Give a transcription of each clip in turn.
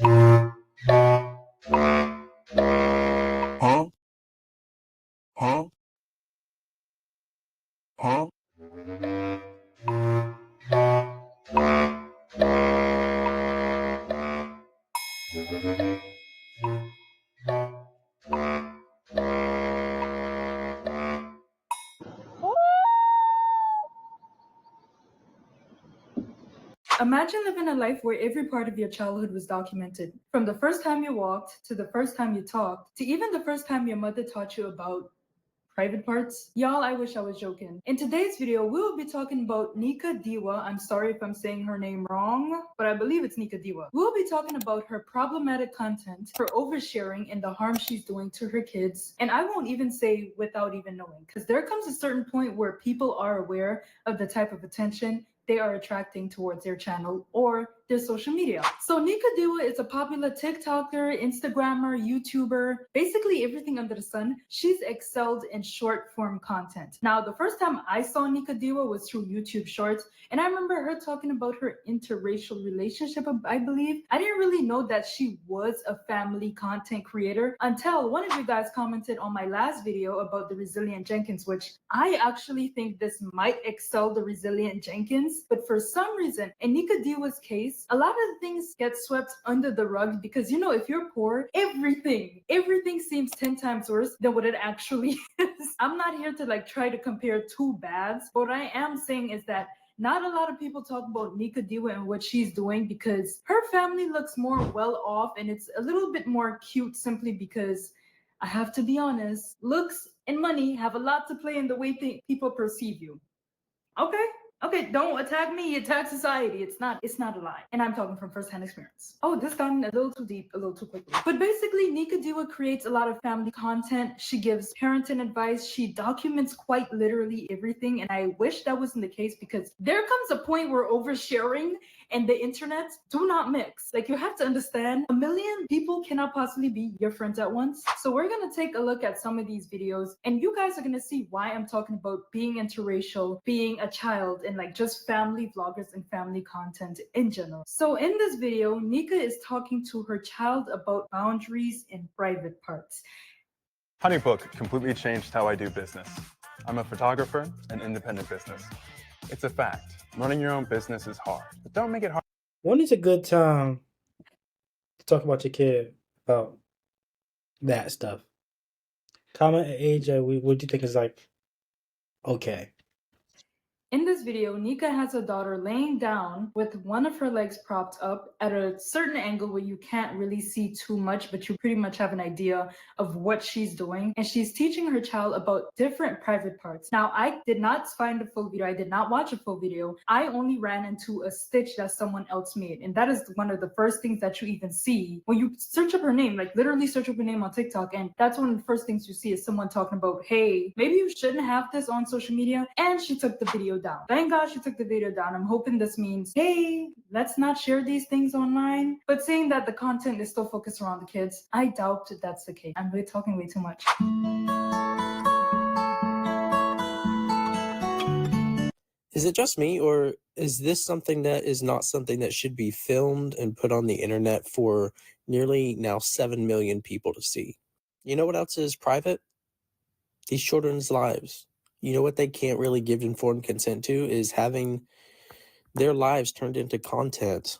Huh? Huh? Huh? Imagine living a life where every part of your childhood was documented. From the first time you walked, to the first time you talked, to even the first time your mother taught you about private parts. Y'all, I wish I was joking. In today's video, we will be talking about Nika Diwa. I'm sorry if I'm saying her name wrong, but I believe it's Nika Diwa. We'll be talking about her problematic content, her oversharing, and the harm she's doing to her kids. And I won't even say without even knowing, because there comes a certain point where people are aware of the type of attention they are attracting towards their channel or their social media. So Nika Diwa is a popular TikToker, Instagrammer, YouTuber, basically everything under the sun. She's excelled in short form content. Now, the first time I saw Nika Diwa was through YouTube Shorts, and I remember her talking about her interracial relationship, I believe. I didn't really know that she was a family content creator until one of you guys commented on my last video about the Resilient Jenkins, which I actually think this might excel the Resilient Jenkins. But for some reason, in Nika Diwa's case, a lot of things get swept under the rug because, you know, if you're poor, everything seems 10 times worse than what it actually is. I'm not here to like try to compare two bads. What I am saying is that not a lot of people talk about Nika Diwa and what she's doing because her family looks more well off, and it's a little bit more cute simply because I have to be honest, looks and money have a lot to play in the way people perceive you. Okay. Okay, don't attack me, attack society. It's not a lie. And I'm talking from first-hand experience. Oh, this got a little too deep, a little too quickly. But basically, Nika Diwa creates a lot of family content. She gives parenting advice. She documents quite literally everything. And I wish that wasn't the case because there comes a point where oversharing and the internet do not mix. Like, you have to understand, a million people cannot possibly be your friends at once. So we're gonna take a look at some of these videos, and you guys are gonna see why I'm talking about being interracial, being a child, and like just family vloggers and family content in general. So in this video, Nika is talking to her child about boundaries in private parts. Honeybook completely changed how I do business. I'm a photographer and independent business. It's a fact. Running your own business is hard, but don't make it hard. When is a good time to talk about your kid about that stuff? Comment at AJ, what do you think is like okay? In this video, Nika has her daughter laying down with one of her legs propped up at a certain angle where you can't really see too much, but you pretty much have an idea of what she's doing. And she's teaching her child about different private parts. Now, I did not find a full video. I did not watch a full video. I only ran into a stitch that someone else made. And that is one of the first things that you even see when you search up her name, like literally search up her name on TikTok. And that's one of the first things you see is someone talking about, hey, maybe you shouldn't have this on social media. And she took the video down. Thank God she took the video down. I'm hoping this means, hey, let's not share these things online. But saying that the content is still focused around the kids, I doubt that's the case. I'm really talking way too much. Is it just me, or is this something that is not something that should be filmed and put on the internet for nearly now 7 million people to see? You know what else is private? These children's lives. You know what they can't really give informed consent to is having their lives turned into content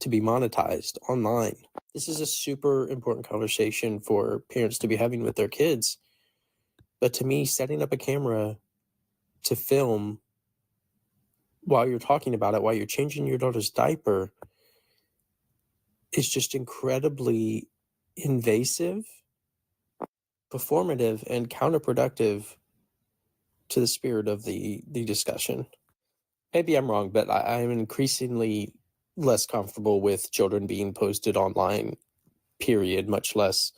to be monetized online. This is a super important conversation for parents to be having with their kids. But to me, setting up a camera to film while you're talking about it, while you're changing your daughter's diaper, is just incredibly invasive, performative, and counterproductive to the spirit of the discussion. Maybe I'm wrong, but I'm increasingly less comfortable with children being posted online, period, much less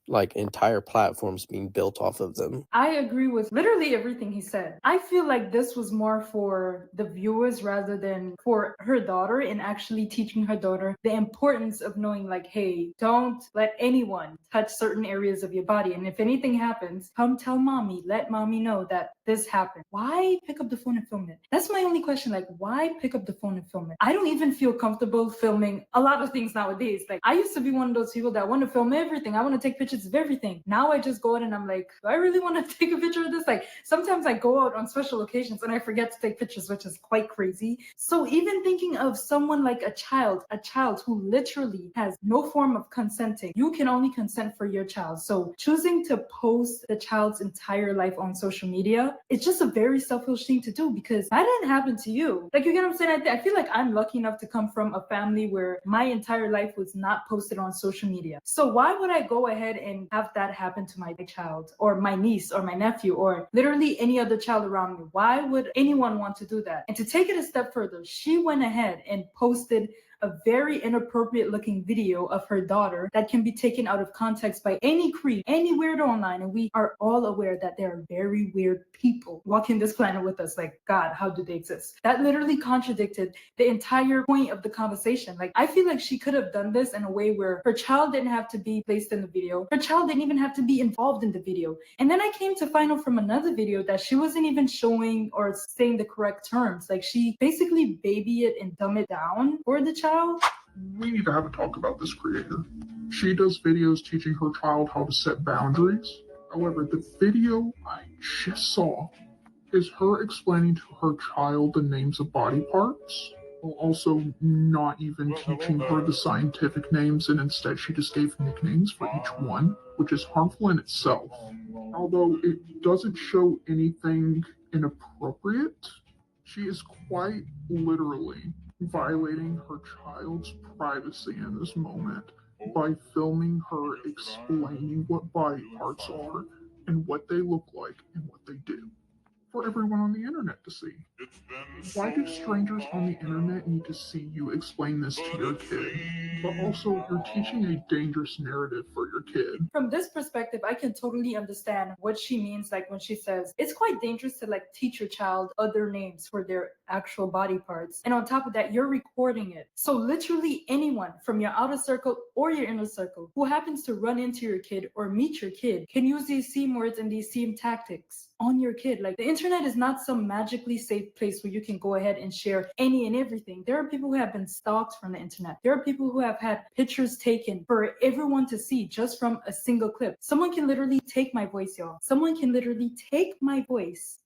like entire platforms being built off of them. I agree with literally everything he said. I feel like this was more for the viewers rather than for her daughter, and actually teaching her daughter the importance of knowing, like, hey, don't let anyone touch certain areas of your body. And if anything happens, come tell mommy, let mommy know that this happened. Why pick up the phone and film it? That's my only question. Like, why pick up the phone and film it? I don't even feel comfortable filming a lot of things nowadays. Like, I used to be one of those people that want to film everything. I want to take pictures of everything. Now I just go out and I'm like, do I really want to take a picture of this? Like, sometimes I go out on special occasions and I forget to take pictures, which is quite crazy. So even thinking of someone like a child who literally has no form of consenting, you can only consent for your child. So choosing to post the child's entire life on social media, it's just a very selfish thing to do, because that didn't happen to you. Like, you get what I'm saying? I feel like I'm lucky enough to come from a family where my entire life was not posted on social media. So why would I go ahead and have that happen to my child or my niece or my nephew or literally any other child around me? Why would anyone want to do that? And to take it a step further, she went ahead and posted a very inappropriate looking video of her daughter that can be taken out of context by any creep, any weirdo online. And we are all aware that there are very weird people walking this planet with us. Like, God, how do they exist? That literally contradicted the entire point of the conversation. Like, I feel like she could have done this in a way where her child didn't have to be placed in the video. Her child didn't even have to be involved in the video. And then I came to find out from another video that she wasn't even showing or saying the correct terms. Like, she basically baby it and dumb it down for the child. We need to have a talk about this creator. She does videos teaching her child how to set boundaries. However, the video I just saw is her explaining to her child the names of body parts, while also not even teaching her the scientific names, and instead she just gave nicknames for each one, which is harmful in itself. Although it doesn't show anything inappropriate, she is quite literally violating her child's privacy in this moment by filming her explaining what body parts are and what they look like and what they do for everyone on the internet to see. Why do strangers on the internet need to see you explain this to your kid? But also, you're teaching a dangerous narrative for your kid. From this perspective, I can totally understand what she means, like when she says it's quite dangerous to like teach your child other names for their actual body parts. And on top of that, you're recording it. So literally anyone from your outer circle or your inner circle who happens to run into your kid or meet your kid can use these same words and these same tactics on your kid. Like, the internet is not some magically safe place where you can go ahead and share any and everything. There are people who have been stalked from the internet. There are people who have had pictures taken for everyone to see just from a single clip. Someone can literally take my voice, y'all. Someone can literally take my voice.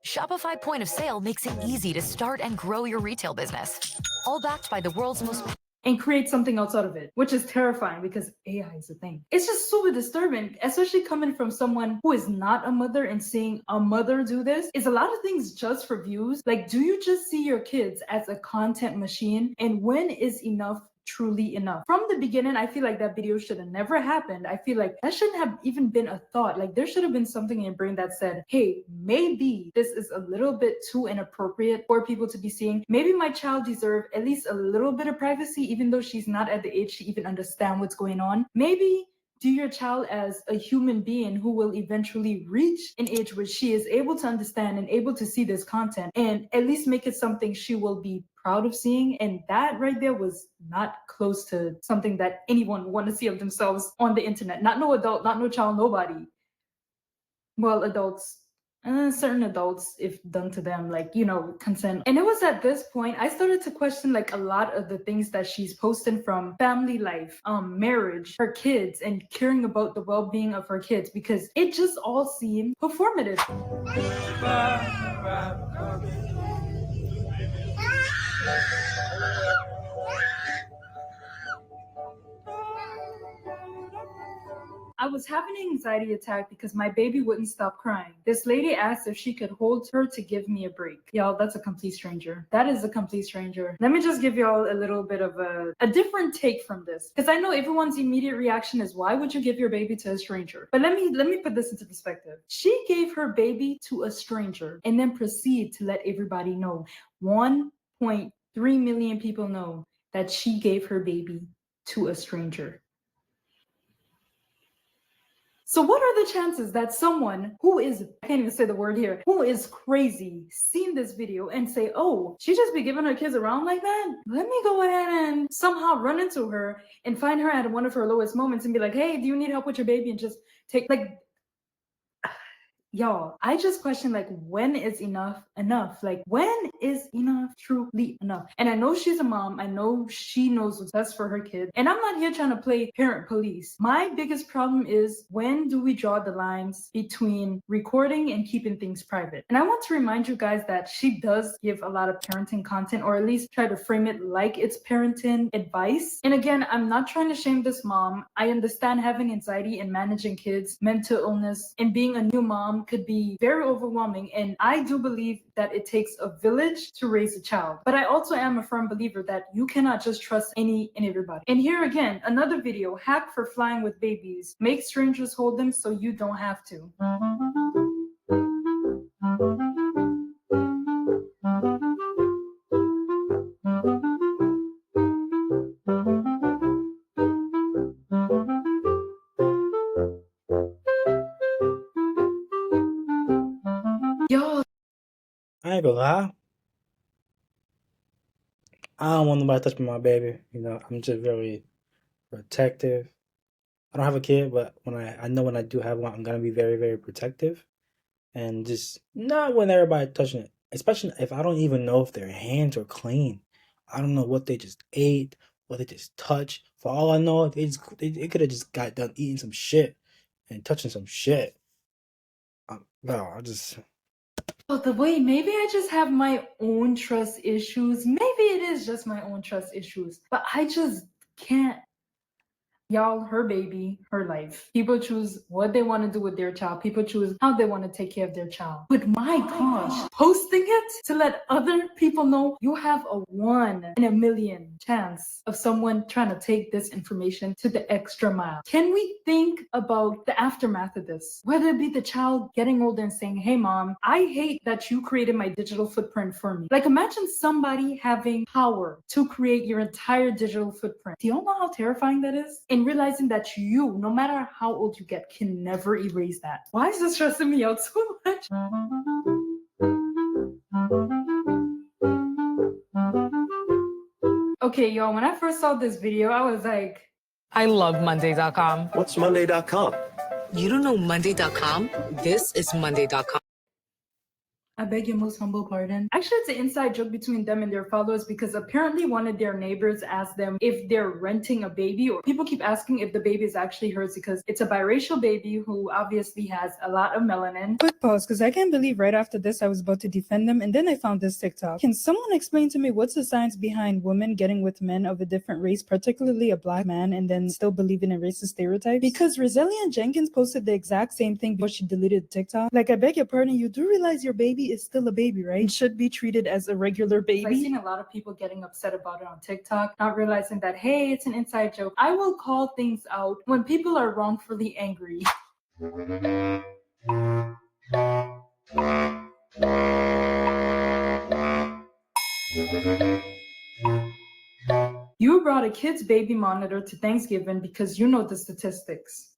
Shopify Point of Sale makes it easy to start and grow your retail business. All backed by the world's most And create something else out of it, which is terrifying because AI is a thing. It's just super disturbing, especially coming from someone who is not a mother and seeing a mother do this. Is a lot of things just for views? Like, do you just see your kids as a content machine? And when is enough truly enough? From the beginning, I feel like that video should have never happened. I feel like that shouldn't have even been a thought. Like, there should have been something in your brain that said, hey, maybe this is a little bit too inappropriate for people to be seeing. Maybe my child deserves at least a little bit of privacy, even though she's not at the age to even understand what's going on. Maybe do your child as a human being who will eventually reach an age where she is able to understand and able to see this content, and at least make it something she will be proud of seeing. And that right there was not close to something that anyone would want to see of themselves on the internet. Not no adult, not no child, nobody. Well, adults, certain adults, if done to them, like, you know, consent. And it was at this point I started to question like a lot of the things that she's posting, from family life, marriage, her kids, and caring about the well-being of her kids, because it just all seemed performative. I was having an anxiety attack because my baby wouldn't stop crying. This lady asked if she could hold her to give me a break. Y'all, that's a complete stranger. That is a complete stranger. Let me just give y'all a little bit of a different take from this, because I know everyone's immediate reaction is, why would you give your baby to a stranger? But let me put this into perspective. She gave her baby to a stranger and then proceeded to let everybody know. 1.3 million people know that she gave her baby to a stranger. So what are the chances that someone who is, I can't even say the word here, who is crazy, seen this video and say, oh, she just be giving her kids around like that? Let me go ahead and somehow run into her and find her at one of her lowest moments and be like, hey, do you need help with your baby? And just take, like, y'all, I just question, like, when is enough enough? Like, when is enough truly enough? And I know she's a mom. I know she knows what's best for her kid. And I'm not here trying to play parent police. My biggest problem is, when do we draw the lines between recording and keeping things private? And I want to remind you guys that she does give a lot of parenting content, or at least try to frame it like it's parenting advice. And again, I'm not trying to shame this mom. I understand having anxiety and managing kids, mental illness, and being a new mom could be very overwhelming, and I do believe that it takes a village to raise a child. But I also am a firm believer that you cannot just trust any and everybody. And here again, another video, hack for flying with babies. Make strangers hold them so you don't have to. Yo, I ain't gonna lie. I don't want nobody touching my baby. You know, I'm just very protective. I don't have a kid, but when I know when I do have one, I'm gonna be very, very protective. And just not when everybody touching it. Especially if I don't even know if their hands are clean. I don't know what they just ate, what they just touched. For all I know, they could have just got done eating some shit and touching some shit. No, I just oh, the way, maybe I just have my own trust issues. Maybe it is just my own trust issues, but I just can't. Y'all, her baby, her life. People choose what they want to do with their child. People choose how they want to take care of their child. But my gosh, posting it to let other people know you have a 1 in a million chance of someone trying to take this information to the extra mile. Can we think about the aftermath of this? Whether it be the child getting older and saying, hey mom, I hate that you created my digital footprint for me. Like, imagine somebody having power to create your entire digital footprint. Do y'all know how terrifying that is? And realizing that you, no matter how old you get, can never erase that. Why is this stressing me out so much? Okay, y'all, when I first saw this video, I was like, I love Monday.com. What's Monday.com? You don't know Monday.com? This is Monday.com. I beg your most humble pardon. Actually, it's an inside joke between them and their followers, because apparently one of their neighbors asked them if they're renting a baby, or people keep asking if the baby is actually hers because it's a biracial baby who obviously has a lot of melanin. Quick pause, because I can't believe right after this I was about to defend them, and then I found this TikTok. Can someone explain to me what's the science behind women getting with men of a different race, particularly a black man, and then still believing in racist stereotypes? Because Roselia Jenkins posted the exact same thing before she deleted TikTok. Like, I beg your pardon, you do realize your baby is still a baby, right? It should be treated as a regular baby. I've seen a lot of people getting upset about it on TikTok, not realizing that, hey, it's an inside joke. I will call things out when people are wrongfully angry. You brought a kid's baby monitor to Thanksgiving because you know the statistics.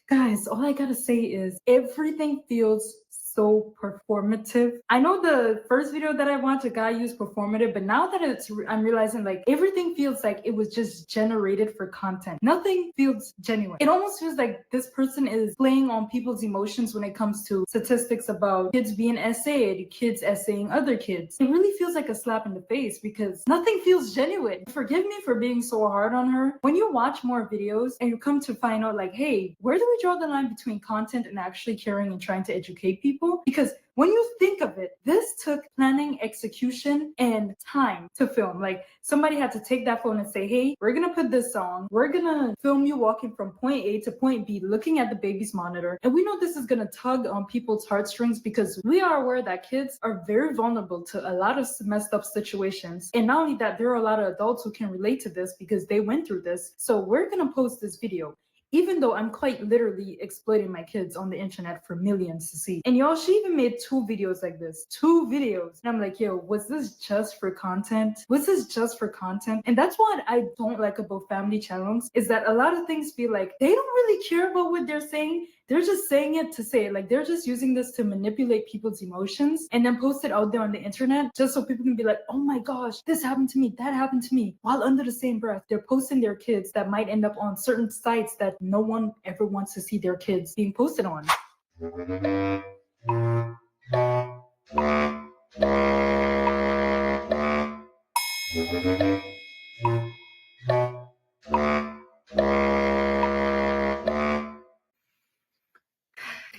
Guys, all I gotta say is everything feels so performative. I know the first video that I watched, a guy used performative, but now that I'm realizing, like, everything feels like it was just generated for content. Nothing feels genuine. It almost feels like this person is playing on people's emotions when it comes to statistics about kids being essayed, kids essaying other kids. It really feels like a slap in the face because nothing feels genuine. Forgive me for being so hard on her. When you watch more videos and you come to find out, like, hey, where do we draw the line between content and actually caring and trying to educate people? Because when you think of it, this took planning, execution, and time to film. Like, somebody had to take that phone and say, hey, we're gonna put this on. We're gonna film you walking from point A to point B, looking at the baby's monitor. And we know this is gonna tug on people's heartstrings because we are aware that kids are very vulnerable to a lot of messed up situations. And not only that, there are a lot of adults who can relate to this because they went through this. So we're gonna post this video, even though I'm quite literally exploiting my kids on the internet for millions to see. And y'all, she even made 2 videos like this. 2 videos. And I'm like, yo, was this just for content? Was this just for content? And that's what I don't like about family channels, is that a lot of things feel like they don't really care about what they're saying. they're just saying it to say it. Like they're just using this to manipulate people's emotions and then post it out there on the internet just so people can be like, oh my gosh, this happened to me, that happened to me. While under the same breath, they're posting their kids that might end up on certain sites that no one ever wants to see their kids being posted on.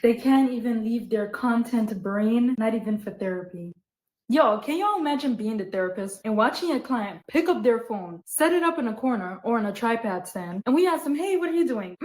They can't even leave their content brain, not even for therapy. Yo, can y'all imagine being the therapist and watching a client pick up their phone, set it up in a corner or on a tripod stand, and we ask them, hey, what are you doing?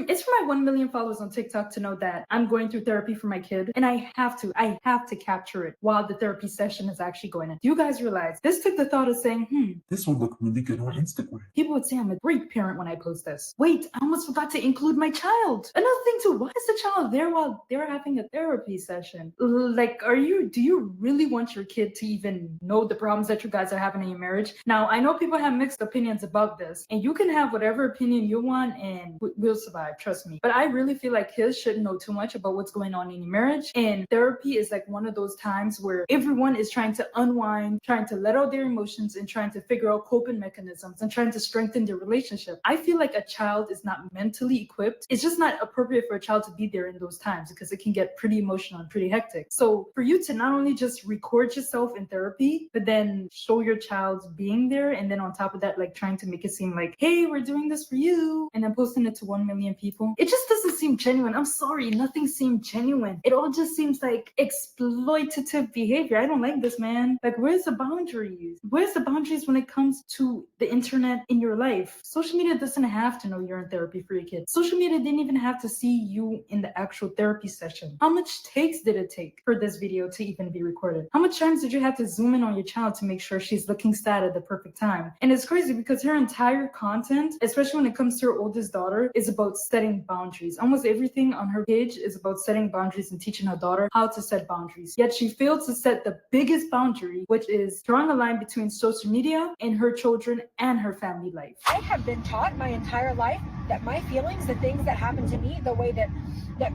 It's for my 1 million followers on TikTok to know that I'm going through therapy for my kid, and I have to capture it while the therapy session is actually going on. Do you guys realize this took the thought of saying, this will look really good on Instagram. People would say I'm a great parent when I post this. Wait, I almost forgot to include my child. Another thing too, why is the child there while they're having a therapy session? Like, do you really want your kid to even know the problems that you guys are having in your marriage? Now, I know people have mixed opinions about this, and you can have whatever opinion you want and we'll survive, trust me. But I really feel like kids shouldn't know too much about what's going on in your marriage. And therapy is like one of those times where everyone is trying to unwind, trying to let out their emotions and trying to figure out coping mechanisms and trying to strengthen their relationship. I feel like a child is not mentally equipped. It's just not appropriate for a child to be there in those times because it can get pretty emotional and pretty hectic. So for you to not only just record yourself in therapy, but then show your child being there, and then on top of that, like trying to make it seem like, hey, we're doing this for you, and then posting it to 1 million people, it just doesn't seem genuine. I'm sorry, nothing seemed genuine. It all just seems like exploitative behavior. I don't like this, man. Like, where's the boundaries? Where's the boundaries when it comes to the internet in your life? Social media doesn't have to know you're in therapy for your kids. Social media didn't even have to see you in the actual therapy session. How much takes did it take for this video to even be recorded? How much times did you have to zoom in on your child to make sure she's looking sad at the perfect time? And it's crazy because her entire content, especially when it comes to her oldest daughter, is about setting boundaries. Almost everything on her page is about setting boundaries and teaching her daughter how to set boundaries. Yet she failed to set the biggest boundary, which is drawing a line between social media and her children and her family life. I have been taught my entire life that my feelings, the things that happen to me, the way that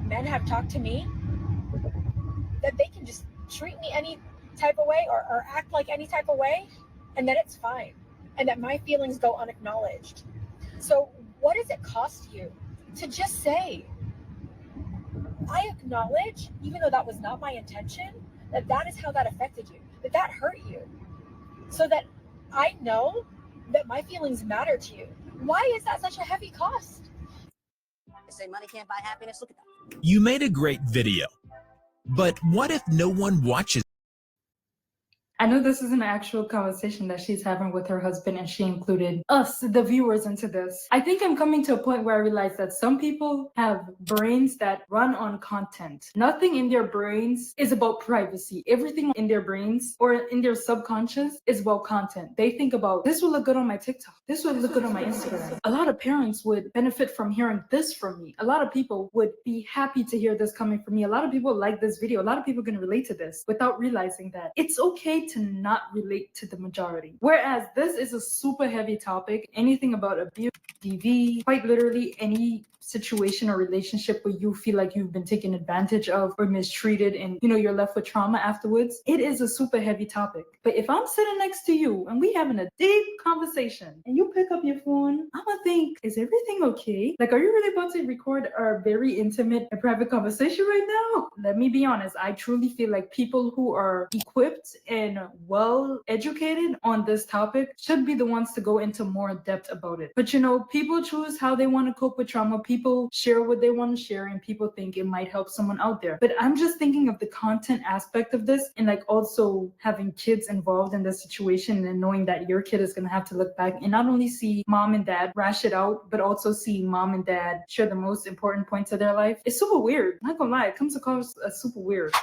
men have talked to me, that they can just treat me any type of way or act like any type of way, and that it's fine, and that my feelings go unacknowledged. So what does it cost you to just say, I acknowledge, even though that was not my intention, that is how that affected you, that hurt you, so that I know that my feelings matter to you. Why is that such a heavy cost? They say money can't buy happiness. Look at that. You made a great video, but what if no one watches? I know this is an actual conversation that she's having with her husband, and she included us, the viewers, into this. I think I'm coming to a point where I realize that some people have brains that run on content. Nothing in their brains is about privacy. Everything in their brains or in their subconscious is about content. They think about, this will look good on my TikTok. This will look good on my Instagram. A lot of parents would benefit from hearing this from me. A lot of people would be happy to hear this coming from me. A lot of people like this video. A lot of people can relate to this without realizing that it's okay to not relate to the majority. Whereas this is a super heavy topic. Anything about abuse, DV, quite literally any situation or relationship where you feel like you've been taken advantage of or mistreated and you're left with trauma afterwards, it is a super heavy topic. But if I'm sitting next to you and we having a deep conversation and you pick up your phone, I'm gonna think, is everything okay? Like, are you really about to record our very intimate and private conversation right now? Let me be honest, I truly feel like people who are equipped and well educated on this topic should be the ones to go into more depth about it. But people choose how they want to cope with trauma. People share what they want to share, and people think it might help someone out there. But I'm just thinking of the content aspect of this, and like also having kids involved in this situation and knowing that your kid is going to have to look back and not only see mom and dad rash it out, but also see mom and dad share the most important points of their life. It's super weird. I'm not gonna lie, it comes across as super weird.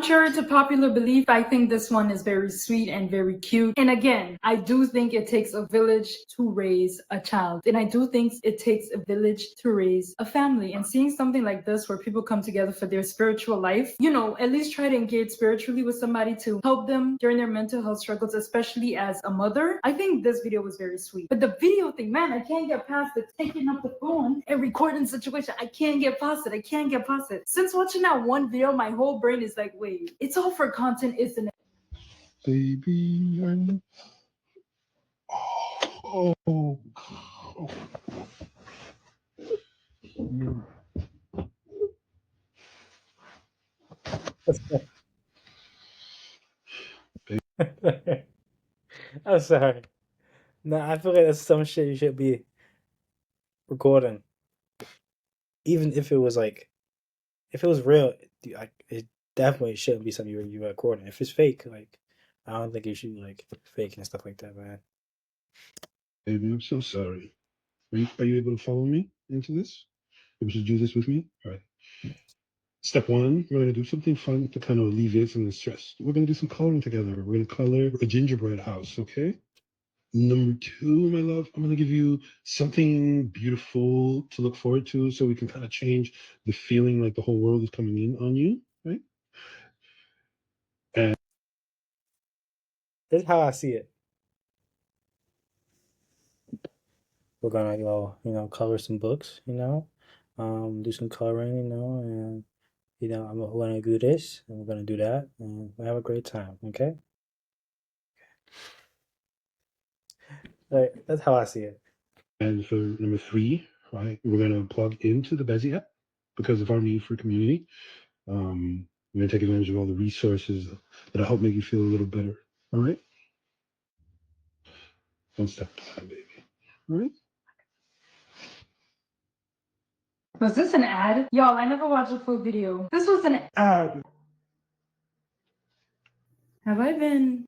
Contrary to popular belief, I think this one is very sweet and very cute. And again, I do think it takes a village to raise a child. And I do think it takes a village to raise a family. And seeing something like this where people come together for their spiritual life, you know, at least try to engage spiritually with somebody to help them during their mental health struggles, especially as a mother. I think this video was very sweet. But the video thing, man, I can't get past the taking up the phone and recording situation. I can't get past it. I can't get past it. Since watching that one video, my whole brain is like, wait, it's all for content, isn't it? Baby, I'm. Oh. Oh. Mm. I'm sorry. No, I feel like that's some shit you should be recording. Even if it was like, if it was real, it definitely shouldn't be something you're recording. If it's fake, like, I don't think you should be like fake and stuff like that, man. Baby, I'm so sorry. Are you able to follow me into this? Able to do this with me? All right. Step one, we're going to do something fun to kind of alleviate some of the stress. We're going to do some coloring together. We're going to color a gingerbread house, okay? Number two, my love, I'm going to give you something beautiful to look forward to so we can kind of change the feeling like the whole world is coming in on you, right? And This is how I see it. We're gonna go, color some books, do some coloring, and we're gonna do this and we're gonna do that and we'll have a great time, okay? Like, that's how I see it. And for number three, right, we're going to plug into the Bezzy app because of our need for community. We're going to take advantage of all the resources that'll help make you feel a little better. All right? One step at a time, baby. All right? Was this an ad? Y'all, I never watched the full video. This was an ad. Have I been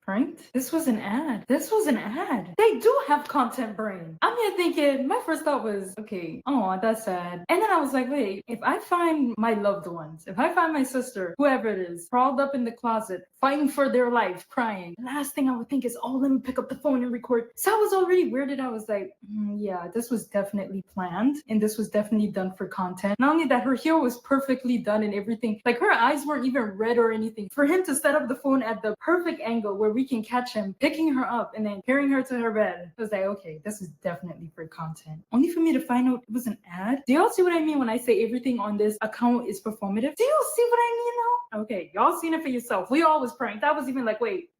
pranked? This was an ad. This was an ad. They do have content brain. I'm here thinking, my first thought was, okay, oh, that's sad. And then I was like, wait, if I find my loved ones, if I find my sister, whoever it is, crawled up in the closet, fighting for their life, crying, the last thing I would think is, oh, let me pick up the phone and record. So I was already weirded. I was like, yeah, this was definitely planned. And this was definitely done for content. Not only that, her hair was perfectly done and everything. Like, her eyes weren't even red or anything. For him to set up the phone at the perfect angle where we can catch him picking her up and then carrying her to her bed. I was like, okay, this is definitely for content. Only for me to find out it was an ad. Do y'all see what I mean when I say everything on this account is performative? Do y'all see what I mean now? Okay, y'all seen it for yourself. We all was pranked. I was even like, wait,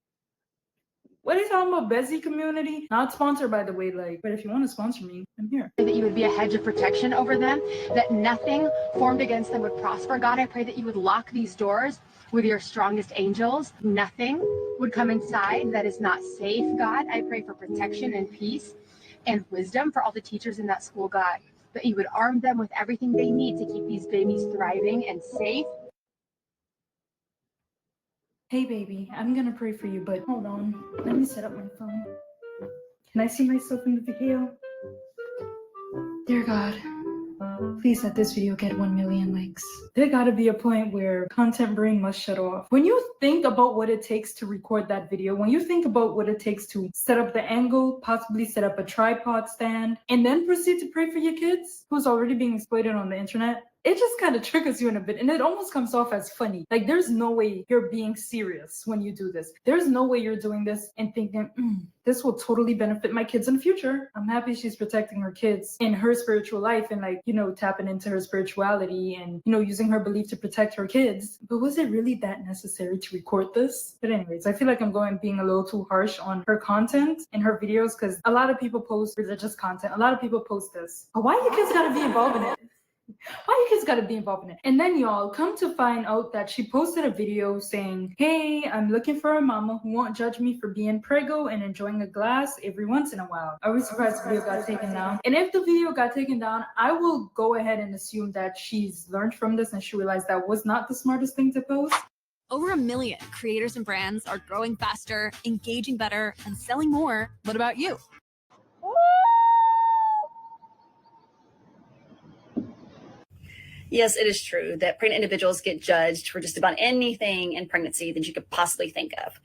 what are you talking about? Bezzy community? Not sponsored, by the way, but if you want to sponsor me, I'm here. That you would be a hedge of protection over them, that nothing formed against them would prosper. God, I pray that you would lock these doors with your strongest angels. Nothing would come inside that is not safe, God. I pray for protection and peace and wisdom for all the teachers in that school, God, that you would arm them with everything they need to keep these babies thriving and safe. Hey, baby, I'm gonna pray for you, but hold on. Let me set up my phone. Can I see myself in the video? Dear God, please let this video get 1 million likes. There gotta be a point where content brain must shut off. When you think about what it takes to record that video, when you think about what it takes to set up the angle, possibly set up a tripod stand, and then proceed to pray for your kids who's already being exploited on the internet, it just kind of triggers you in a bit, and it almost comes off as funny. Like, there's no way you're being serious when you do this. There's no way you're doing this and thinking, this will totally benefit my kids in the future. I'm happy she's protecting her kids in her spiritual life and tapping into her spirituality and, using her belief to protect her kids. But was it really that necessary to record this? But anyways, I feel like I'm being a little too harsh on her content and her videos because a lot of people post religious content. A lot of people post this. But why you kids gotta be involved in it? Why you kids gotta be involved in it? And then y'all come to find out that she posted a video saying, hey, I'm looking for a mama who won't judge me for being prego and enjoying a glass every once in a while. Are we surprised the video got taken down? And if the video got taken down, I will go ahead and assume that she's learned from this and she realized that was not the smartest thing to post. Over 1 million creators and brands are growing faster, engaging better, and selling more. What about you? Yes, it is true that pregnant individuals get judged for just about anything in pregnancy that you could possibly think of.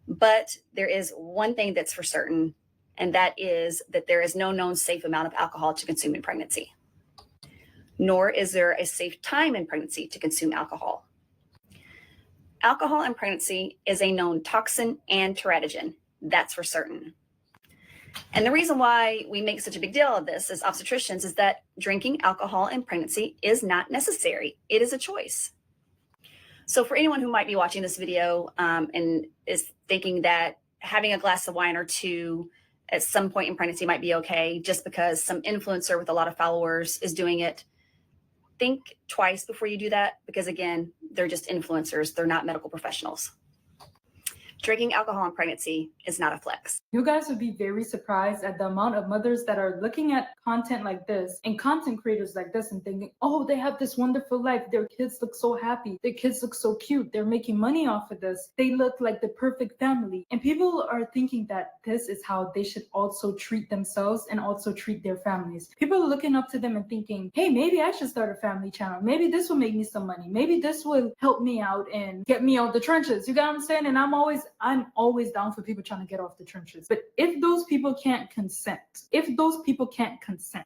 But there is one thing that's for certain, and that is that there is no known safe amount of alcohol to consume in pregnancy. Nor is there a safe time in pregnancy to consume alcohol. Alcohol in pregnancy is a known toxin and teratogen. That's for certain. And the reason why we make such a big deal of this as obstetricians is that drinking alcohol in pregnancy is not necessary. It is a choice. So for anyone who might be watching this video and is thinking that having a glass of wine or two at some point in pregnancy might be okay just because some influencer with a lot of followers is doing it, think twice before you do that, because again, they're just influencers. They're not medical professionals. Drinking alcohol in pregnancy is not a flex. You guys would be very surprised at the amount of mothers that are looking at content like this and content creators like this and thinking, oh, they have this wonderful life. Their kids look so happy. Their kids look so cute. They're making money off of this. They look like the perfect family. And people are thinking that this is how they should also treat themselves and also treat their families. People are looking up to them and thinking, hey, maybe I should start a family channel. Maybe this will make me some money. Maybe this will help me out and get me out the trenches. You get what I'm saying? And I'm always down for people trying to get off the trenches. But if those people can't consent, I'm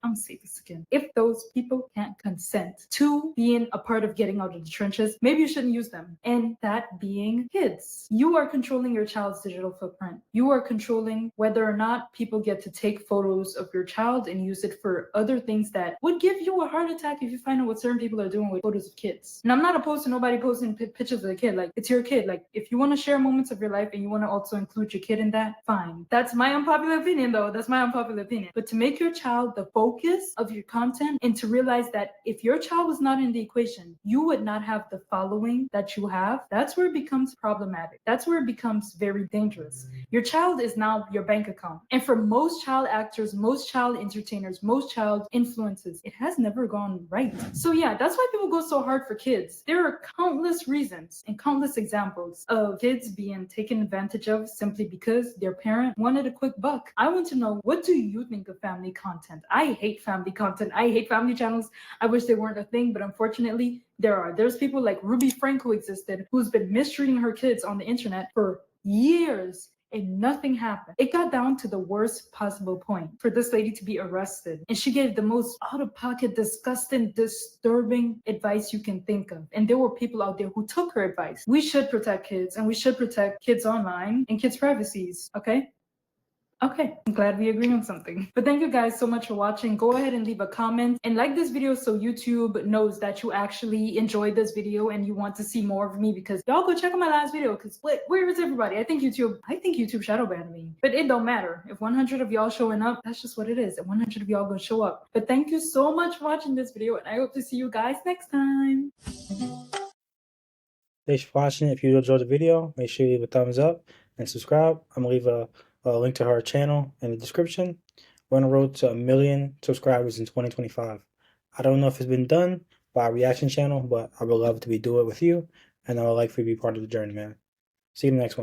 gonna say this again. If those people can't consent to being a part of getting out of the trenches, maybe you shouldn't use them. And that being kids. You are controlling your child's digital footprint. You are controlling whether or not people get to take photos of your child and use it for other things that would give you a heart attack if you find out what certain people are doing with photos of kids. And I'm not opposed to nobody posting pictures of the kid. Like, it's your kid. Like, if you want to share moments of your life and you want to also include your kid in that, fine. That's my unpopular opinion, though. That's my unpopular opinion. But to make your child the focus of your content and to realize that if your child was not in the equation, you would not have the following that you have, that's where it becomes problematic. That's where it becomes very dangerous. Your child is now your bank account. And for most child actors, most child entertainers, most child influencers, it has never gone right. So yeah, that's why people go so hard for kids. There are countless reasons and countless examples of kids being taken advantage of simply because their parent wanted a quick buck. I want to know, what do you think of family content? I hate family content. I hate family channels. I wish they weren't a thing, but unfortunately there are. There's people like Ruby Frank who existed, who's been mistreating her kids on the internet for years and nothing happened. It got down to the worst possible point for this lady to be arrested. And she gave the most out-of-pocket, disgusting, disturbing advice you can think of. And there were people out there who took her advice. We should protect kids, and we should protect kids online and kids' privacies, okay? Okay, I'm glad we agree on something. But thank you guys so much for watching. Go ahead and leave a comment and like this video so YouTube knows that you actually enjoyed this video and you want to see more of me, because y'all go check out my last video, because where is everybody? I think YouTube shadow banned me. But it don't matter. If 100 of y'all showing up, that's just what it is. And 100 of y'all gonna show up. But thank you so much for watching this video, and I hope to see you guys next time. Thanks for watching. If you enjoyed the video, make sure you leave a thumbs up and subscribe. I'm gonna leave a link to her channel in the description. We're on the road to 1 million subscribers in 2025. I don't know if it's been done by a reaction channel, but I would love to do it with you, and I would like for you to be part of the journey, man. See you in the next one.